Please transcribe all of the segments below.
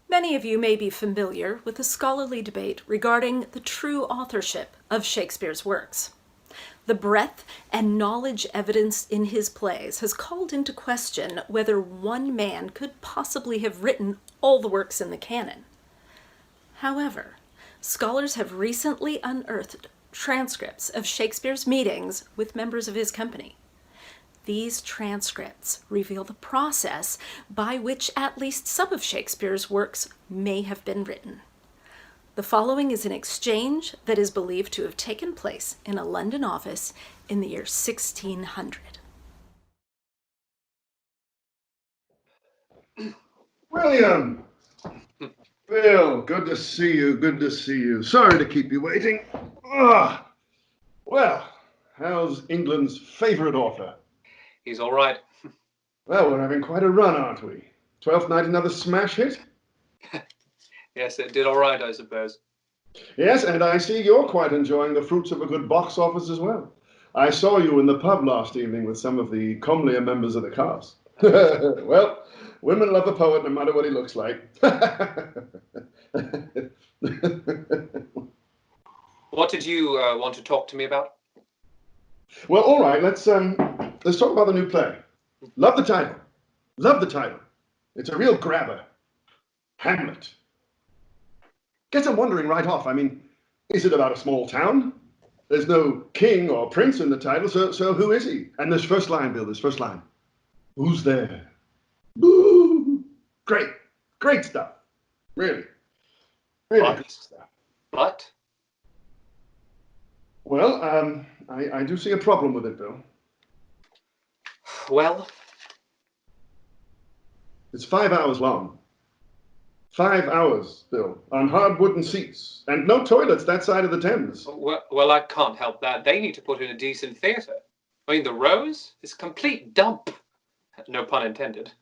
Many of you may be familiar with the scholarly debate regarding the true authorship of Shakespeare's works. The breadth and knowledge evidenced in his plays has called into question whether one man could possibly have written all the works in the canon. However, scholars have recently unearthed transcripts of Shakespeare's meetings with members of his company. These transcripts reveal the process by which at least some of Shakespeare's works may have been written. The following is an exchange that is believed to have taken place in a London office in the year 1600. William! Bill, good to see you, good to see you. Sorry to keep you waiting. Well, how's England's favourite author? He's all right. Well, we're having quite a run, aren't we? 12th night, another smash hit? Yes, it did all right, I suppose. Yes, and I see you're quite enjoying the fruits of a good box office as well. I saw you in the pub last evening with some of the comelier members of the cast. Well, women love a poet no matter what he looks like. What did you want to talk to me about? Well, all right, let's talk about the new play. Love the title. Love the title. It's a real grabber. Hamlet. Guess I'm wondering right off, I mean, is it about a small town? There's no king or prince in the title, so who is he? And this first line, Bill, this first line. Who's there? Boo! Great. Great stuff. Really. Really good stuff. But? Well, I do see a problem with it, Bill. Well? It's 5 hours long. 5 hours, Bill, on hard wooden seats, and no toilets that side of the Thames. Well, I can't help that. They need to put in a decent theatre. I mean, the Rose is a complete dump. No pun intended.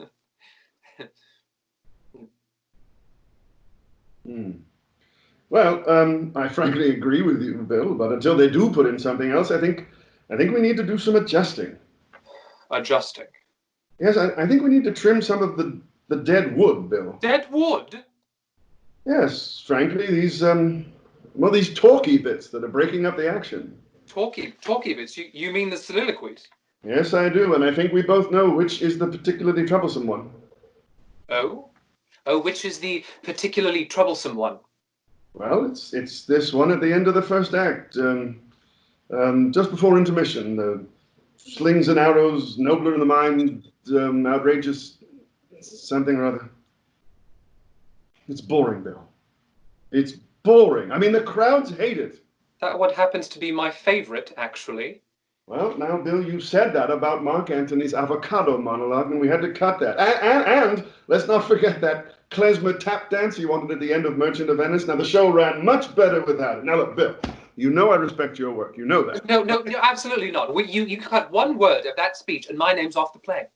Well, I frankly agree with you, Bill, but until they do put in something else, I think we need to do some adjusting. Adjusting? Yes, I think we need to trim some of the dead wood, Bill. Dead wood? Yes, frankly, these talky bits that are breaking up the action. Talky bits? You mean the soliloquies? Yes, I do, and I think we both know which is the particularly troublesome one. Oh? Oh, which is the particularly troublesome one? Well, it's this one at the end of the first act, just before intermission. The slings and arrows, nobler in the mind, outrageous something or other. It's boring, Bill. It's boring. I mean, the crowds hate it. That what happens to be my favorite, actually. Well, now, Bill, you said that about Mark Antony's avocado monologue, and we had to cut that. And let's not forget that klezmer tap dance you wanted at the end of Merchant of Venice. Now, the show ran much better without it. Now, look, Bill, you know I respect your work. You know that. No, absolutely not. You cut one word of that speech, and my name's off the play.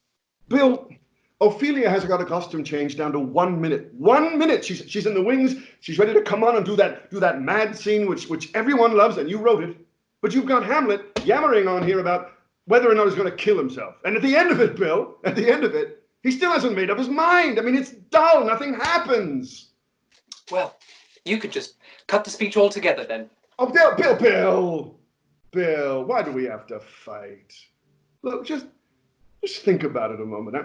Bill, Ophelia has got a costume change down to 1 minute. 1 minute. She's in the wings. She's ready to come on and do that mad scene which everyone loves, and you wrote it. But you've got Hamlet yammering on here about whether or not he's going to kill himself. And at the end of it, Bill, at the end of it, he still hasn't made up his mind. I mean, it's dull. Nothing happens. Well, you could just cut the speech altogether then. Oh, Bill, why do we have to fight? Look, just think about it a moment.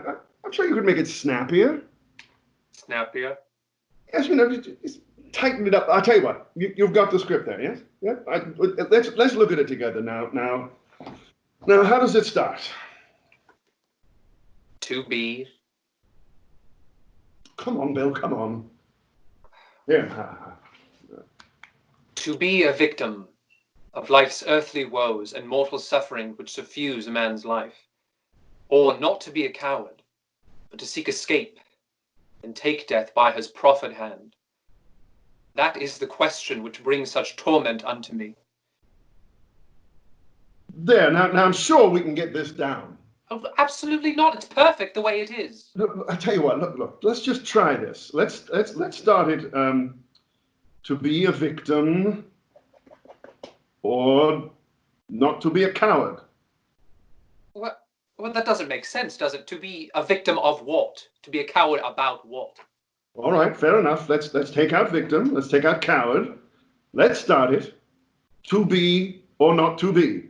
I'm sure you could make it snappier. Snappier? Yes, just tighten it up. I'll tell you what. You've got the script there, yes? Yeah. Let's look at it together now. Now, how does it start? To be. Come on, Bill. Come on. Yeah. To be a victim of life's earthly woes and mortal suffering which suffuse a man's life, or not to be a coward, but to seek escape and take death by his proffered hand. That is the question which brings such torment unto me. There, now I'm sure we can get this down. Oh, absolutely not. It's perfect the way it is. Look, I tell you what. Look. Let's just try this. Let's start it. To be a victim, or not to be a coward. Well, that doesn't make sense, does it? To be a victim of what? To be a coward about what? All right, fair enough. Let's take out victim. Let's take out coward. Let's start it. To be or not to be.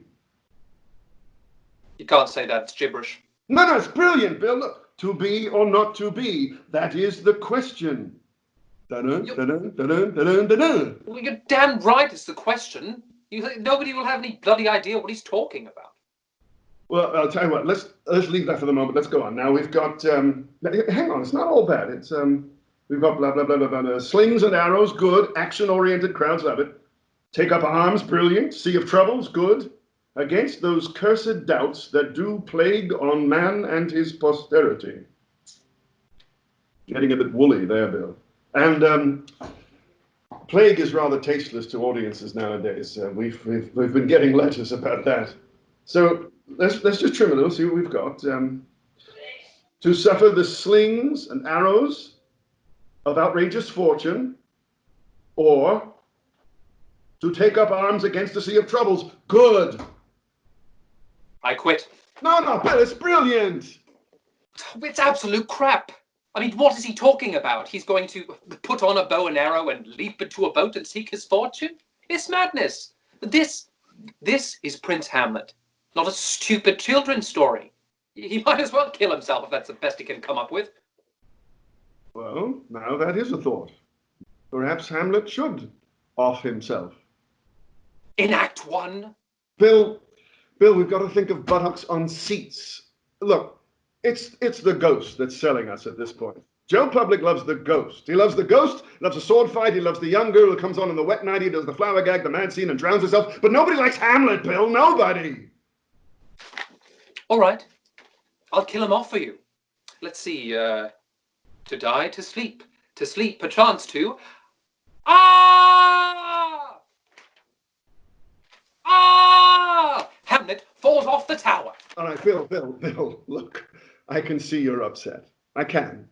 You can't say that, it's gibberish. No, it's brilliant, Bill. Look, to be or not to be. That is the question. Dun-dun, dun-dun, dun-dun, dun-dun, dun-dun. Well, you're damn right it's the question. Nobody will have any bloody idea what he's talking about. Well, I'll tell you what. Let's leave that for the moment. Let's go on. Now we've got. Hang on, it's not all bad. It's we've got blah blah blah blah blah. Slings and arrows, good. Action-oriented crowds love it. Take up arms, brilliant. Sea of troubles, good. Against those cursed doubts that do plague on man and his posterity. Getting a bit woolly there, Bill. And plague is rather tasteless to audiences nowadays. We've been getting letters about that. So let's just trim a little, see what we've got. To suffer the slings and arrows of outrageous fortune, or to take up arms against the sea of troubles. Good. I quit. No, Bill, it's brilliant. It's absolute crap. I mean, what is he talking about? He's going to put on a bow and arrow and leap into a boat and seek his fortune? It's madness. This is Prince Hamlet, not a stupid children's story. He might as well kill himself if that's the best he can come up with. Well, now that is a thought. Perhaps Hamlet should off himself. In Act 1? Bill, we've got to think of buttocks on seats. Look, it's the ghost that's selling us at this point. Joe Public loves the ghost. He loves the ghost, loves a sword fight, he loves the young girl who comes on in the wet night, he does the flower gag, the mad scene, and drowns herself. But nobody likes Hamlet, Bill, nobody. All right, I'll kill him off for you. Let's see, to die, to sleep, perchance to... Ah! Ah! Hamlet falls off the tower. All right, Bill, look, I can see you're upset. I can.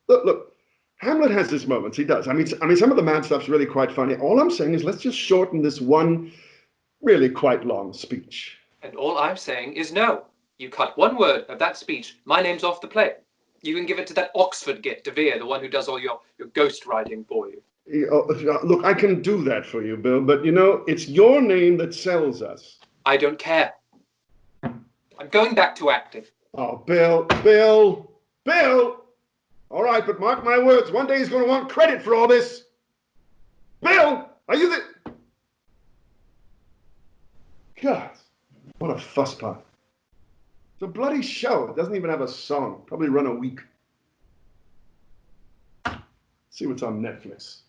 Look, Hamlet has his moments, he does. I mean, some of the mad stuff's really quite funny. All I'm saying is let's just shorten this one really quite long speech. And all I'm saying is no. You cut one word of that speech, my name's off the play. You can give it to that Oxford git, De Vere, the one who does all your ghost writing for you. Look, I can do that for you, Bill, but you know, it's your name that sells us. I don't care. I'm going back to acting. Oh, Bill! All right, but mark my words, one day he's going to want credit for all this. Bill, are you the... God, what a fusspot. It's a bloody show. It doesn't even have a song. Probably run a week. See what's on Netflix.